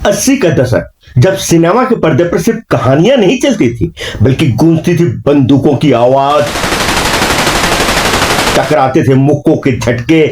80 का दशक, जब सिनेमा के पर्दे पर सिर्फ कहानियां नहीं चलती थी बल्कि गूंजती थी बंदूकों की आवाज, टकराते थे मुक्कों के झटके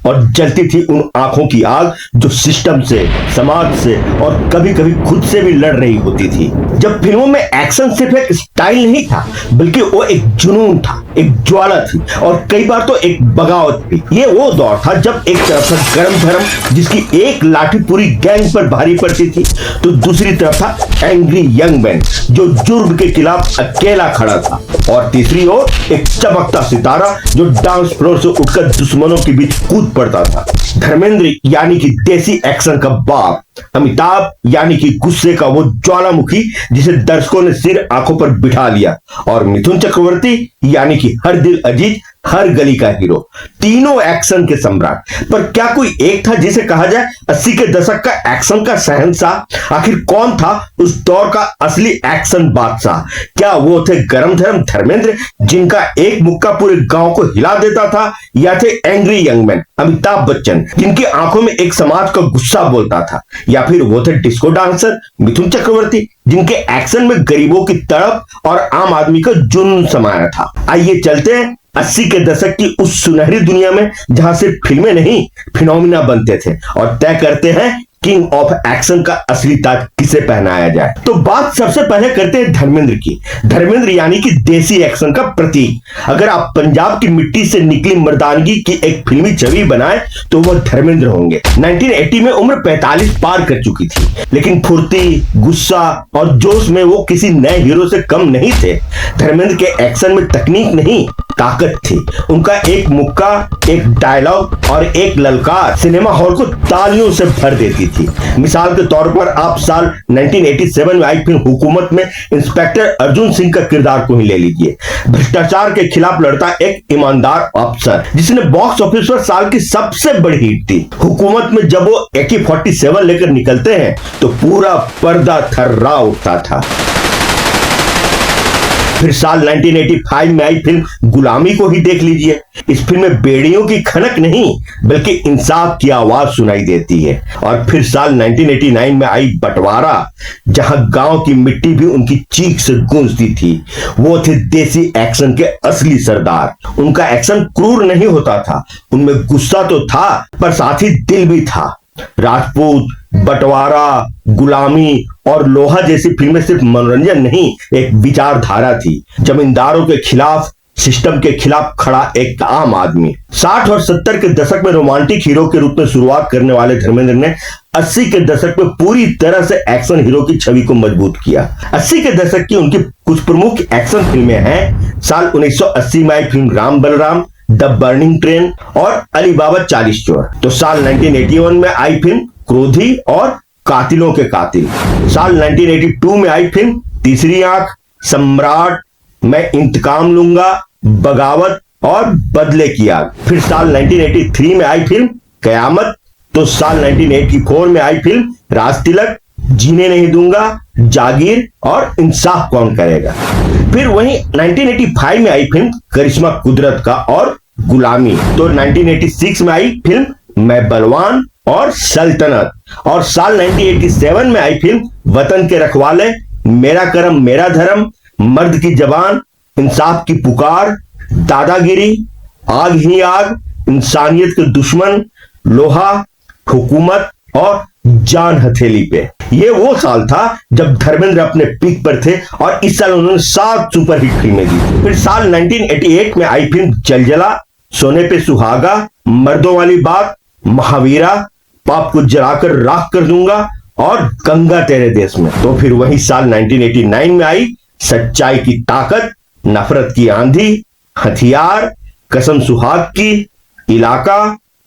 और जलती थी उन आंखों की आग जो सिस्टम से, समाज से और कभी कभी खुद से भी लड़ रही होती थी। जब फिल्मों में एक्शन सिर्फ एक स्टाइल नहीं था बल्कि वो एक जुनून था, एक ज्वाला थी और कई बार तो एक बगावत भी। ये वो दौर था जब एक तरफ था गरम धर्म जिसकी एक लाठी पूरी गैंग पर भारी पड़ती थी, तो दूसरी तरफ था एंग्री यंग मैन जो जुर्म के खिलाफ अकेला खड़ा था, और तीसरी ओर एक चमकता सितारा जो डांस फ्लोर से उठकर दुश्मनों के बीच कूद पड़ता था। धर्मेंद्र यानी कि देसी एक्शन का बाप, अमिताभ यानी कि गुस्से का वो ज्वालामुखी जिसे दर्शकों ने सिर आंखों पर बिठा लिया, और मिथुन चक्रवर्ती यानी कि हर दिल अजीज, हर गली का हीरो। तीनों एक्शन के सम्राट। पर क्या कोई एक था जिसे कहा जाए 80 के दशक का एक्शन का शहंशाह? आखिर कौन था उस दौर का असली एक्शन बादशाह? क्या वो थे गरम धर्म धर्मेंद्र जिनका एक मुक्का पूरे गांव को हिला देता था, या थे angry young man Amitabh Bachchan जिनकी आंखों में एक समाज का गुस्सा बोलता था, या फिर वो थे डिस्को डांसर मिथुन चक्रवर्ती जिनके एक्शन में गरीबों की तड़प और आम आदमी का जुनून समाया था? आइए चलते हैं 80 के दशक की उस सुनहरी दुनिया में जहां सिर्फ फिल्में नहीं फिनोमिना बनते थे, और तय करते हैं किंग ऑफ एक्शन का असली ताज किसे पहनाया जाए। तो बात सबसे पहले करते हैं धर्मेंद्र की। धर्मेंद्र यानी कि देसी एक्शन का प्रतीक। अगर आप पंजाब की मिट्टी से निकली मर्दानगी की एक फिल्मी छवि बनाए तो वह धर्मेंद्र होंगे। 1980 में उम्र 45 पार कर चुकी थी, लेकिन फुर्ती, गुस्सा और जोश में वो किसी नए हीरो से कम नहीं थे। धर्मेंद्र के एक्शन में तकनीक नहीं, ताकत थी। उनका एक मुक्का, एक डायलॉग और एक ललकार सिनेमा हॉल को तालियों से भर देती थी। मिसाल के तौर पर आप साल 1987 में आई फिल्म हुकूमत में इंस्पेक्टर अर्जुन सिंह का किरदार को ही ले लीजिए। भ्रष्टाचार के खिलाफ लड़ता एक ईमानदार अफसर जिसने बॉक्स ऑफिस पर साल की सबसे बड़ी हिट थी। हुकूमत में जब वो AK-47 लेकर निकलते हैं तो पूरा पर्दा थर्रा उठता था। फिर साल 1985 में आई फिल्म गुलामी को ही देख लीजिए। इस फिल्म में बेड़ियों की खनक नहीं बल्कि इंसाफ की आवाज सुनाई देती है। और फिर साल 1989 में आई बंटवारा, जहां गांव की मिट्टी भी उनकी चीख से गूंजती थी। वो थे देसी एक्शन के असली सरदार। उनका एक्शन क्रूर नहीं होता था, उनमें गुस्सा तो था पर साथ ही दिल भी था। राजपूत, बंटवारा, गुलामी और लोहा जैसी फिल्में सिर्फ मनोरंजन नहीं, एक विचारधारा थी। जमींदारों के खिलाफ, सिस्टम के खिलाफ खड़ा एक आम आदमी। 60 और 70 के दशक में रोमांटिक हीरो के रूप में शुरुआत करने वाले धर्मेंद्र ने 80 के दशक में पूरी तरह से एक्शन हीरो की छवि को मजबूत किया। 80 के दशक की उनकी कुछ प्रमुख एक्शन फिल्में हैं। साल 1980 में आई फिल्म Ram Balram, the burning train और अली बाबा 40 चोर। तो साल 1981 में आई फिल्म क्रोधी और कातिलों के कातिल। साल 1982 में आई फिल्म तीसरी आंख, सम्राट, मैं इंतकाम लूंगा, बगावत और बदले की आग। फिर साल 1983 में आई फिल्म कयामत। तो साल 1984 में आई फिल्म राज तिलक, जीने नहीं दूंगा, जागीर और इंसाफ कौन करेगा। फिर वहीं 1985 में आई फिल्म करिश्मा कुदरत का और गुलामी। तो 1986 में आई फिल्म मैं बलवान और सल्तनत। और साल 1987 में आई फिल्म वतन के रखवाले, मेरा करम मेरा धर्म, मर्द की जबान, इंसाफ की पुकार, दादागिरी, आग ही आग, इंसानियत के दुश्मन, लोहा, हुकूमत और जान हथेली पे। ये वो साल था जब धर्मेंद्र अपने पीक पर थे और इस साल उन्होंने 7 सुपरहिट फिल्में दी थी। फिर साल 1988 में आई फिल्म जलजला, सोने पे सुहागा, मर्दों वाली बात, महावीरा, पाप को जलाकर राख कर दूंगा और गंगा तेरे देश में। तो फिर वही साल 1989 में आई सच्चाई की ताकत, नफरत की आंधी, हथियार, कसम सुहाग की, इलाका,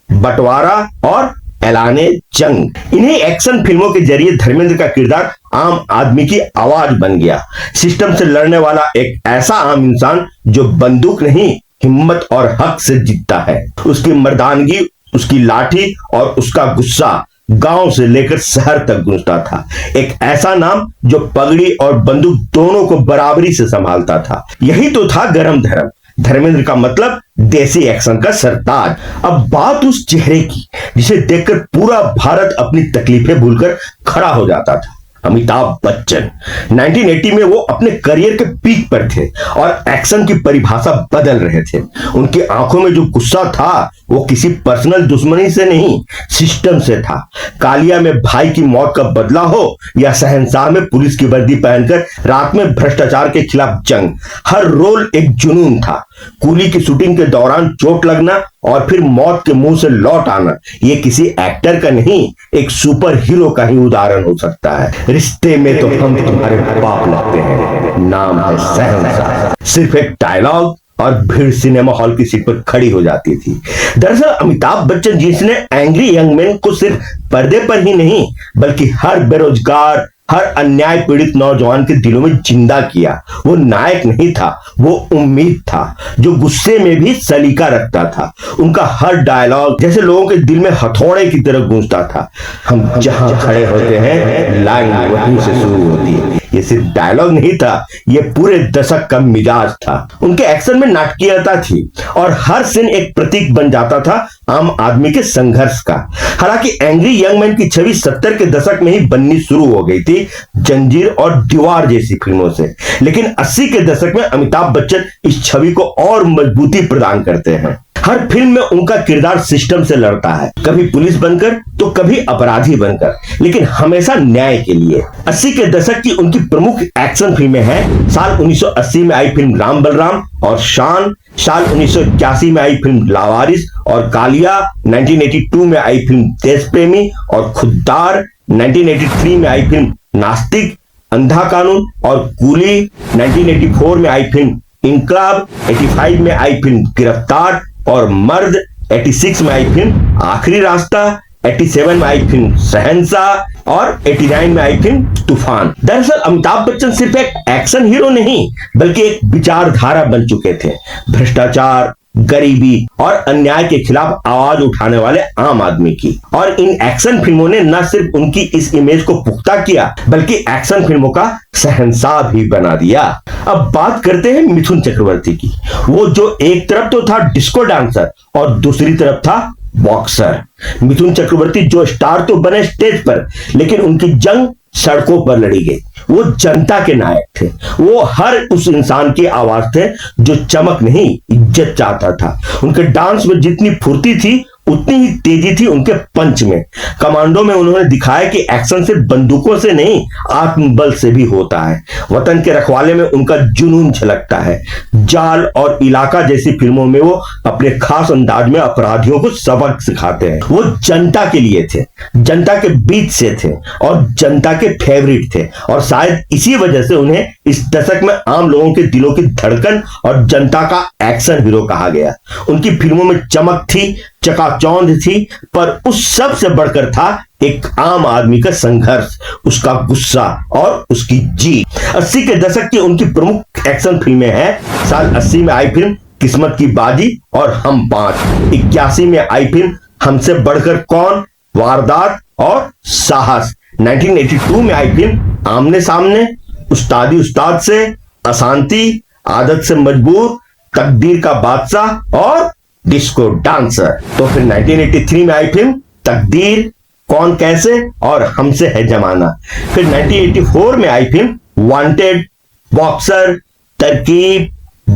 बंटवारा और ऐलाने जंग। इन्हीं एक्शन फिल्मों के जरिए धर्मेंद्र का किरदार आम आदमी की आवाज बन गया। सिस्टम से लड़ने वाला एक ऐसा आम इंसान जो बंदूक नहीं, हिम्मत और हक से जीतता है। उसकी मर्दानगी, उसकी लाठी और उसका गुस्सा गांव से लेकर शहर तक गूंजता था। एक ऐसा नाम जो पगड़ी और बंदूक दोनों को बराबरी से संभालता था। यही तो था गरम धर्म, धर्मेंद्र का मतलब देसी एक्शन का सरताज। अब बात उस चेहरे की जिसे देखकर पूरा भारत अपनी तकलीफें भूलकर खड़ा हो जाता था, अमिताभ बच्चन। 1980 में वो अपने करियर के पीक पर थे और एक्शन की परिभाषा बदल रहे थे। उनकी आंखों में जो गुस्सा था वो किसी पर्सनल दुश्मनी से नहीं, सिस्टम से था। कालिया में भाई की मौत का बदला हो या शहंशाह में पुलिस की वर्दी पहनकर रात में भ्रष्टाचार के खिलाफ जंग, हर रोल एक जुनून था। कूली की शूटिंग के दौरान चोट लगना और फिर मौत के मुंह से लौट आना, ये किसी एक्टर का नहीं, एक सुपर हीरो का ही उदाहरण हो सकता है। रिश्ते में तो हम तुम्हारे बाप लगते हैं, नाम है शहंशाह। सिर्फ एक डायलॉग और भीड़ सिनेमा हॉल की सीट पर खड़ी हो जाती थी। दरअसल अमिताभ बच्चन जिसने एंग्री यंग मैन को सिर्फ पर्दे पर ही नहीं बल्कि हर बेरोजगार, हर अन्याय पीड़ित नौजवान के दिलों में जिंदा किया, वो नायक नहीं था, वो उम्मीद था जो गुस्से में भी सलीका रखता था। उनका हर डायलॉग जैसे लोगों के दिल में हथौड़े की तरह गूंजता था। हम जहां खड़े होते हैं लाइन वहीं से शुरू होती है। ये सिर्फ डायलॉग नहीं था, ये पूरे दशक का मिजाज था। उनके एक्शन में नाटकीयता थी और हर सीन एक प्रतीक बन जाता था आम आदमी के संघर्ष का। हालांकि एंग्री यंग मैन की छवि 70 के दशक में ही बननी शुरू हो गई थी जंजीर और दीवार जैसी फिल्मों से, लेकिन 80 के दशक में अमिताभ बच्चन इस छवि को और मजबूती प्रदान करते हैं। हर फिल्म में उनका किरदार सिस्टम से लड़ता है, कभी पुलिस बनकर तो कभी अपराधी बनकर, लेकिन हमेशा न्याय के लिए। 80 के दशक की उनकी प्रमुख एक्शन फिल्में हैं साल 1980 में आई फिल्म राम बलराम और शान, साल 1981 में आई फिल्म लावारिस और कालिया, 1982 में आई फिल्म देश प्रेमी और खुद्दार, 1983 में आई फिल्म नास्तिक, अंधा कानून और कूली, 1984 में आई फिल्म इनकलाब, 85 में आई फिल्म गिरफ्तार और मर्द, 86 में आई फिल्म आखिरी रास्ता, 87 में आई फिल्म शहंशाह और 89 में आई फिल्म तूफान। दरअसल अमिताभ बच्चन सिर्फ एक एक्शन हीरो नहीं बल्कि एक विचारधारा बन चुके थे। भ्रष्टाचार, गरीबी और अन्याय के खिलाफ आवाज उठाने वाले आम आदमी की। और इन एक्शन फिल्मों ने न सिर्फ उनकी इस इमेज को पुख्ता किया बल्कि एक्शन फिल्मों का शहंशाह भी बना दिया। अब बात करते हैं मिथुन चक्रवर्ती की। वो जो एक तरफ तो था डिस्को डांसर और दूसरी तरफ था बॉक्सर। मिथुन चक्रवर्ती जो स्टार तो बने स्टेज पर, लेकिन उनकी जंग सड़कों पर लड़ी गई। वो जनता के नायक थे, वो हर उस इंसान की आवाज थे जो चमक नहीं इज्जत चाहता था। उनके डांस में जितनी फुर्ती थी उतनी ही तेजी थी उनके पंच में। कमांडो में उन्होंने दिखाया कि एक्शन सिर्फ बंदूकों से नहीं आत्मबल से भी होता है। वतन के रखवाले में उनका जुनून झलकता है। जाल और इलाका जैसी फिल्मों में वो अपने खास अंदाज में अपराधियों को सबक सिखाते हैं। वो जनता के लिए थे, जनता के बीच से थे और जनता के फेवरेट थे, और शायद इसी वजह से उन्हें इस दशक में आम लोगों के दिलों की धड़कन और जनता का एक्शन हीरो कहा गया। उनकी फिल्मों में चमक थी, चकाचौंध थी, पर उस सब से बढ़कर था एक आम आदमी का संघर्ष, उसका गुस्सा और उसकी जीत। 80 के दशक की उनकी प्रमुख एक्शन फिल्में हैं साल 80 में आई फिल्म किस्मत की बाजी और हम 5, 81 में आई फिल्म हमसे बढ़कर कौन, वारदात और साहस, 1982 में आई फिल्म आमने सामने, उस्तादी उस्ताद से, अशांति, आदत से मजबूर, तकदीर का बादशाह और डिस्को डांसर। तो फिर 1983 में आई फिल्म तकदीर, कौन कैसे और हमसे है जमाना। फिर 1984 में आई फिल्म वांटेड, बॉक्सर, तरकीब,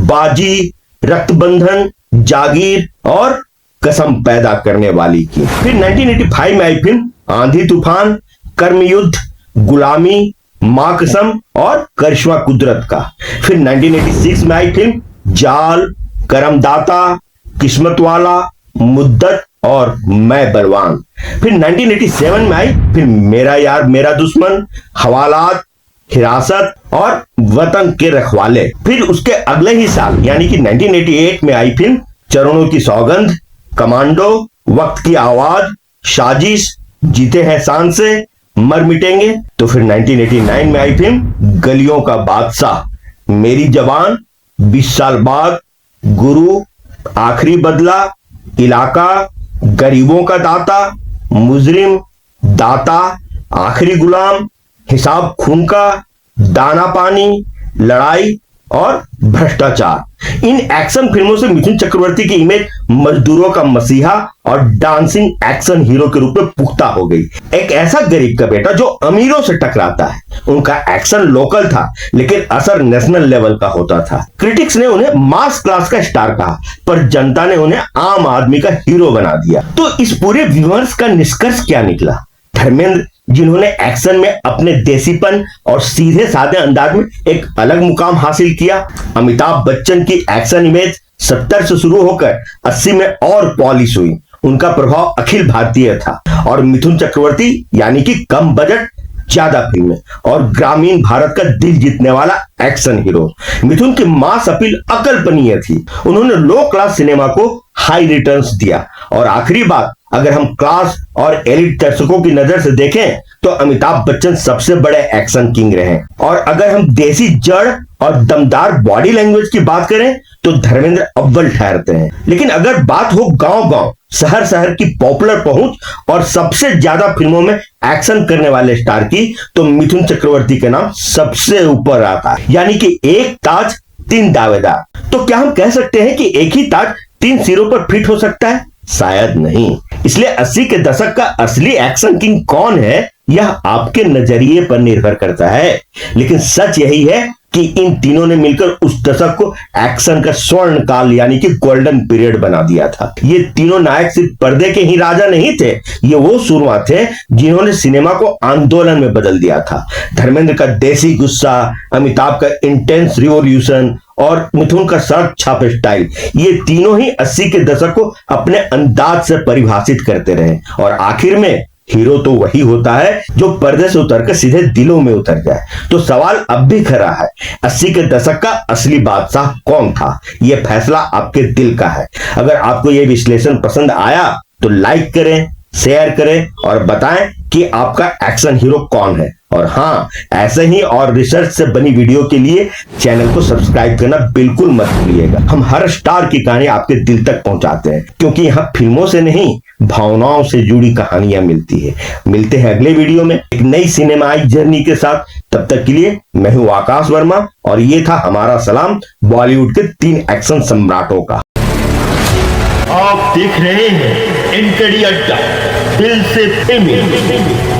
बाजी, रक्तबंधन, जागीर और कसम पैदा करने वाली की। फिर 1985 में आई फिल्म आंधी तूफान, कर्मयुद्ध, गुलामी, मां कसम और करिश्मा कुदरत का। फिर 1986 में आई फिल्म जाल, करमदाता, किस्मत वाला, मुद्दत और मैं बलवान। फिर 1987 में आई फिल्म मेरा यार मेरा दुश्मन, हवालात, हिरासत और वतन के रखवाले। फिर उसके अगले ही साल यानी कि 1988 में आई फिल्म चरणों की सौगंध, कमांडो, वक्त की आवाज, साजिश, जीते हैं शान से, मर मिटेंगे। तो फिर 1989 में आई फिल्म गलियों का बादशाह, मेरी जवान, 20 साल बाद, गुरु, आखिरी बदला, इलाका, गरीबों का दाता, मुजरिम, दाता, आखिरी गुलाम, हिसाब खून का, दाना पानी, लड़ाई और भ्रष्टाचार। इन एक्शन फिल्मों से मिथुन चक्रवर्ती की इमेज मजदूरों का मसीहा और डांसिंग एक्शन हीरो के रूप में पुख्ता हो गई। एक ऐसा गरीब का बेटा जो अमीरों से टकराता है। उनका एक्शन लोकल था लेकिन असर नेशनल लेवल का होता था। क्रिटिक्स ने उन्हें मास क्लास का स्टार कहा, पर जनता ने उन्हें आम आदमी का हीरो बना दिया। तो इस पूरे विमर्श का निष्कर्ष क्या निकला? धर्मेंद्र, जिन्होंने एक्शन में अपने देसीपन और सीधे साधे अंदाज में एक अलग मुकाम हासिल किया। अमिताभ बच्चन की एक्शन इमेज 70 से शुरू होकर 80 में और पॉलिश हुई। उनका प्रभाव अखिल भारतीय था। और मिथुन चक्रवर्ती यानी कि कम बजट ज्यादा फिल्में और ग्रामीण भारत का दिल जीतने वाला एक्शन हीरो। मिथुन की मास अपील अकल्पनीय थी। उन्होंने लो क्लास सिनेमा को हाई रिटर्न्स दिया। और आखिरी बात, अगर हम क्लास और एलिट दर्शकों की नजर से देखें तो अमिताभ बच्चन सबसे बड़े एक्शन किंग रहे। और अगर हम देसी जड़ और दमदार बॉडी लैंग्वेज की बात करें तो धर्मेंद्र अव्वल ठहरते हैं। लेकिन अगर बात हो गांव-गांव, शहर-शहर की पॉपुलर पहुंच और सबसे ज्यादा फिल्मों में एक्शन करने वाले स्टार की, तो मिथुन चक्रवर्ती के नाम सबसे ऊपर आता है। यानी कि एक ताज 3 दावेदार। तो क्या हम कह सकते हैं कि एक ही ताज 3 सिरों पर फिट हो सकता है? शायद नहीं। इसलिए 80 के दशक का असली एक्शन किंग कौन है, यह आपके नजरिए पर निर्भर करता है। लेकिन सच यही है कि इन तीनों ने मिलकर उस दशक को एक्शन का स्वर्ण काल यानी कि गोल्डन पीरियड बना दिया था। ये तीनों नायक सिर्फ पर्दे के ही राजा नहीं थे, ये वो सूरमा थे जिन्होंने सिनेमा को आंदोलन में बदल दिया था। धर्मेंद्र का देसी गुस्सा, अमिताभ का इंटेंस रिवॉल्यूशन और मिथुन का सड़क छाप स्टाइल, ये तीनों ही 80 के दशक को अपने अंदाज से परिभाषित करते रहे। और आखिर में हीरो तो वही होता है जो पर्दे से उतरकर सीधे दिलों में उतर जाए। तो सवाल अब भी खड़ा है, 80 के दशक का असली बादशाह कौन था? यह फैसला आपके दिल का है। अगर आपको यह विश्लेषण पसंद आया तो लाइक करें, शेयर करें और बताएं कि आपका एक्शन हीरो कौन है। और हाँ, ऐसे ही और रिसर्च से बनी वीडियो के लिए चैनल को सब्सक्राइब करना बिल्कुल मत भूलिएगा। हम हर स्टार की कहानी आपके दिल तक पहुंचाते हैं, क्योंकि यहाँ फिल्मों से नहीं, भावनाओं से जुड़ी कहानियां मिलती है। मिलते हैं अगले वीडियो में एक नई सिनेमाई जर्नी के साथ। तब तक के लिए मैं हूं आकाश वर्मा और ये था हमारा सलाम बॉलीवुड के 3 एक्शन सम्राटों का। आप देख रहे हैं एंकड़ी अड्डा, दिल से फिल्मी।